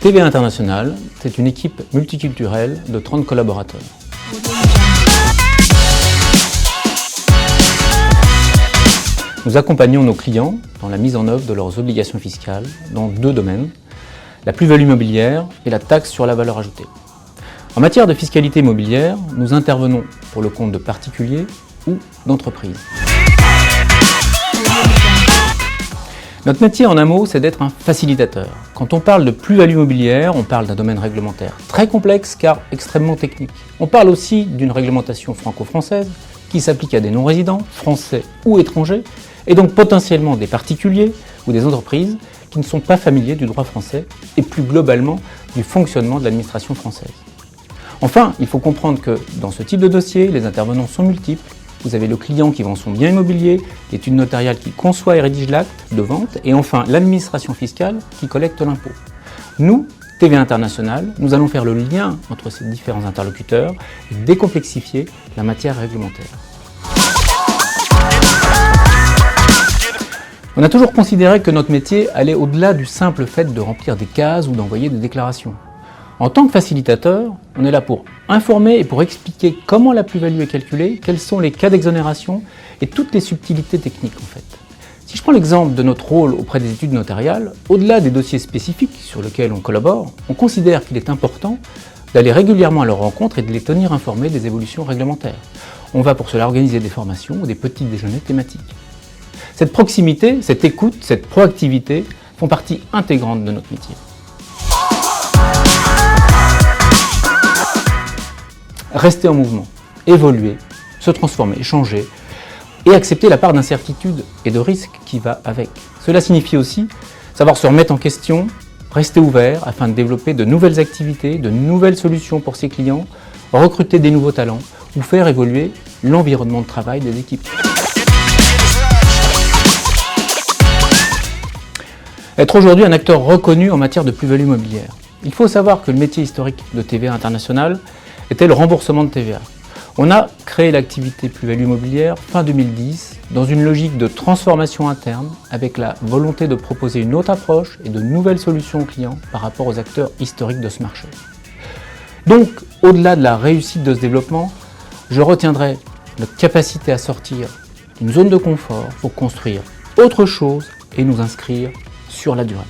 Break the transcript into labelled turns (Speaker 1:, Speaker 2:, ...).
Speaker 1: TVA International, c'est une équipe multiculturelle de 30 collaborateurs. Nous accompagnons nos clients dans la mise en œuvre de leurs obligations fiscales dans deux domaines, la plus-value immobilière et la taxe sur la valeur ajoutée. En matière de fiscalité immobilière, nous intervenons pour le compte de particuliers ou d'entreprises. Notre métier, en un mot, c'est d'être un facilitateur. Quand on parle de plus-value immobilière, on parle d'un domaine réglementaire très complexe car extrêmement technique. On parle aussi d'une réglementation franco-française qui s'applique à des non-résidents, français ou étrangers, et donc potentiellement des particuliers ou des entreprises qui ne sont pas familiers du droit français et plus globalement du fonctionnement de l'administration française. Enfin, il faut comprendre que dans ce type de dossier, les intervenants sont multiples. Vous avez le client qui vend son bien immobilier, l'étude notariale qui conçoit et rédige l'acte de vente, et enfin l'administration fiscale qui collecte l'impôt. Nous, TVA International, nous allons faire le lien entre ces différents interlocuteurs et décomplexifier la matière réglementaire. On a toujours considéré que notre métier allait au-delà du simple fait de remplir des cases ou d'envoyer des déclarations. En tant que facilitateur, on est là pour informer et pour expliquer comment la plus-value est calculée, quels sont les cas d'exonération et toutes les subtilités techniques en fait. Si je prends l'exemple de notre rôle auprès des études notariales, au-delà des dossiers spécifiques sur lesquels on collabore, on considère qu'il est important d'aller régulièrement à leur rencontre et de les tenir informés des évolutions réglementaires. On va pour cela organiser des formations ou des petits déjeuners thématiques. Cette proximité, cette écoute, cette proactivité font partie intégrante de notre métier. Rester en mouvement, évoluer, se transformer, changer et accepter la part d'incertitude et de risque qui va avec. Cela signifie aussi savoir se remettre en question, rester ouvert afin de développer de nouvelles activités, de nouvelles solutions pour ses clients, recruter des nouveaux talents ou faire évoluer l'environnement de travail des équipes. Être aujourd'hui un acteur reconnu en matière de plus-value immobilière. Il faut savoir que le métier historique de TVA International était le remboursement de TVA. On a créé l'activité plus-value immobilière fin 2010 dans une logique de transformation interne avec la volonté de proposer une autre approche et de nouvelles solutions aux clients par rapport aux acteurs historiques de ce marché. Donc, au-delà de la réussite de ce développement, je retiendrai notre capacité à sortir d'une zone de confort pour construire autre chose et nous inscrire sur la durée.